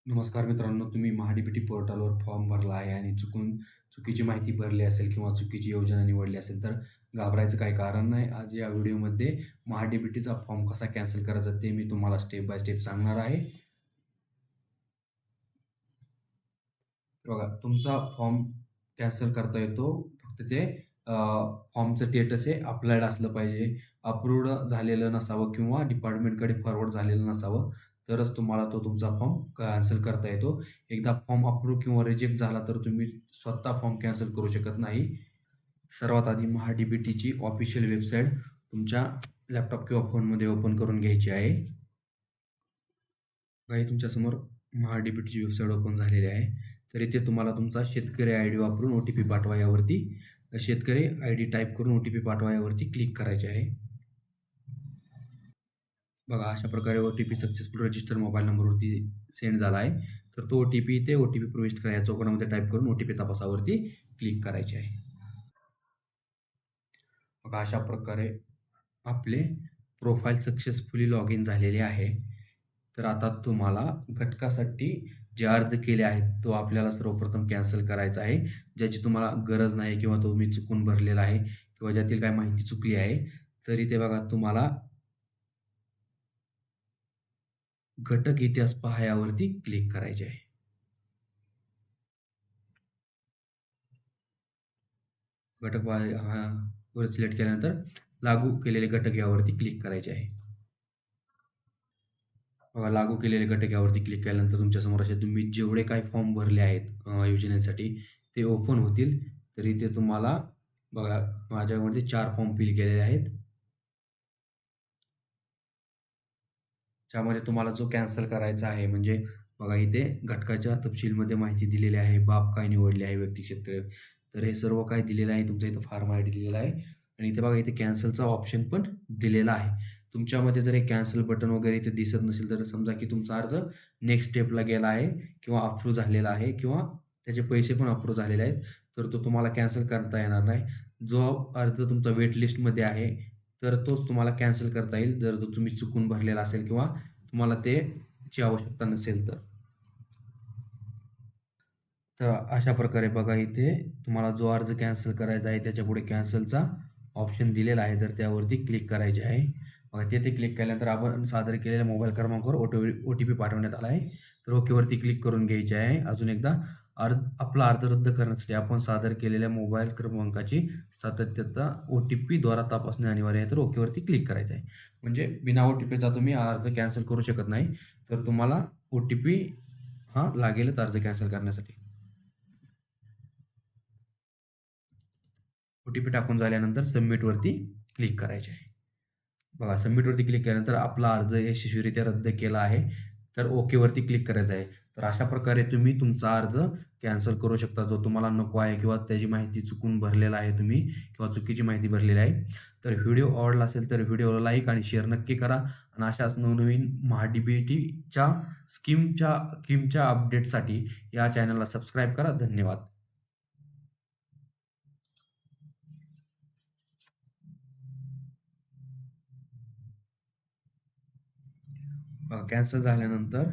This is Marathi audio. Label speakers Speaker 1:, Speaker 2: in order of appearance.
Speaker 1: नमस्कार मित्रांनो, तुम्ही महाडीबीटी पोर्टलवर फॉर्म भरला आहे आणि चुकीची माहिती भरली असेल किंवा चुकीची योजना निवडली असेल, तर घाबरायचं काही कारण नाही. आज या व्हिडिओमध्ये महाडीबीटीचा फॉर्म कसा कॅन्सल करायचा ते मी तुम्हाला स्टेप बाय स्टेप सांगणार आहे. बघा, तुमचा फॉर्म कॅन्सल करता येतो. फक्त ते फॉर्मचं स्टेटस हे अप्लाइड असलं पाहिजे. अप्रूव्ड झालेलं नसावं किंवा डिपार्टमेंटकडे फॉरवर्ड झालेलं नसावं, तरच तुम्हाला तो तुमचा फॉर्म कॅन्सल करता येतो. एकदा फॉर्म अप्रूव्ह किंवा रिजेक्ट झाला, तर तुम्ही स्वतः फॉर्म कॅन्सल करू शकत नाही. सर्वात आधी महा-डी-बी-टीची ऑफिशियल वेबसाईट तुमच्या लॅपटॉप किंवा फोनमध्ये ओपन करून घ्यायची आहे. बघा, ही तुमच्यासमोर महा-डी-बी-टीची वेबसाईट ओपन झालेली आहे. तर इथे तुम्हाला तुमचा शेतकरी आय-डी वापरून ओ-टी-पी पाठवा यावरती शेतकरी आय-डी टाइप करून ओ-टी-पी पाठवा यावरती क्लिक करायचे आहे. बघा, अशा प्रकारे ओ-टी-पी सक्सेसफुल रजिस्टर मोबाईल नंबरवरती सेंड झाला आहे. तर तो ओ-टी-पी इथे ओ-टी-पी प्रविष्ट करा या चौकोनामध्ये टाइप करून ओ-टी-पी तपासावरती क्लिक करायचे आहे. बघा, अशा प्रकारे आपले प्रोफाईल सक्सेसफुली लॉग इन झालेले आहे. तर आता तुम्हाला घटकासाठी जे अर्ज केले आहेत, तो आपल्याला सर्वप्रथम कॅन्सल करायचा आहे. ज्याची तुम्हाला गरज नाही किंवा तुम्ही चुकून भरलेला आहे किंवा ज्यातील काही माहिती चुकली आहे. तर इथे बघा, तुम्हाला घटक इतिहास पहा यावरती क्लिक करायचे आहे. घटक वर सिलेक्ट केल्यानंतर लागू केलेले घटक यावरती क्लिक करायचे आहे. बघा, लागू केलेले घटक यावरती क्लिक केल्यानंतर तुमच्यासमोर असे तुम्ही जेवढे काही फॉर्म भरले आहेत योजनेसाठी ते ओपन होतील. तर इथे तुम्हाला बघा, माझ्यामध्ये 4 फॉर्म फिल केलेले आहेत. ज्यामध्ये तुम्हाला जो कॅन्सल करायचा आहे म्हणजे बघा, इथे घटकाच्या तपशीलमध्ये माहिती दिलेली आहे. बाब काय निवडले आहे, व्यक्ती क्षेत्र. तर हे सर्व काही दिलेलं आहे. तुमचा इथं फार्म आय-डी दिलेला आहे आणि इथे बघा, इथे कॅन्सलचा ऑप्शन पण दिलेला आहे. तुमच्यामध्ये जर हे कॅन्सल बटन वगैरे इथे दिसत नसेल, तर समजा की तुमचा अर्ज नेक्स्ट स्टेपला गेला आहे किंवा अप्रूव्ह झालेला आहे किंवा त्याचे पैसे पण अप्रूव्ह झालेले आहेत, तर तो तुम्हाला कॅन्सल करता येणार नाही. जो अर्ज तुमचा वेट लिस्टमध्ये आहे, तर तोच तुम्हाला कॅन्सल करता येईल, जर तो तुम्ही चुकून भरलेला असेल किंवा तुम्हाला ची आवश्यकता नसेल तर. तर अशा प्रकारे बघा, इथे तुम्हाला जो अर्ज कॅन्सल करायचा आहे त्याच्यापुढे कॅन्सलचा ऑप्शन दिलेला आहे. तर त्यावरती क्लिक करायचे आहे. बघा, तिथे क्लिक केल्यानंतर आपण सादर केलेल्या मोबाईल क्रमांकावर ओ-टी-पी पाठवण्यात आला आहे. तर ओकेवरती क्लिक करून घ्यायचे आहे. अजून एकदा आपला अर्ज रद्द करण्यासाठी आपण सादर केलेल्या मोबाईल क्रमांकाची सातत्यता ओ-टी-पीद्वारा तपासणे अनिवार्य आहे. तर ओकेवरती क्लिक करायचं आहे. म्हणजे बिना ओ-टी-पीचा तुम्ही अर्ज कॅन्सल करू शकत नाही. तर तुम्हाला ओ-टी-पी हा लागेलच अर्ज कॅन्सल करण्यासाठी. ओ-टी-पी टाकून झाल्यानंतर सबमिटवरती क्लिक करायचे आहे. बघा, सबमिटवरती क्लिक केल्यानंतर आपला अर्ज यशस्वीरित्या रद्द केला आहे. तर ओकेवरती क्लिक करायचं आहे. तर अशा प्रकारे तुम्ही तुमचा अर्ज कॅन्सल करू शकता, जो तुम्हाला नको आहे किंवा त्याची माहिती चुकून भरलेला आहे तुम्ही किंवा चुकीची माहिती भरलेली आहे. तर व्हिडिओ आवडला असेल तर व्हिडिओला लाईक आणि शेअर नक्की करा आणि अशाच नवनवीन महा-डी-बी-टीच्या स्कीमच्या अपडेटसाठी या चॅनलला सबस्क्राईब करा. धन्यवाद. कॅन्सल झाल्यानंतर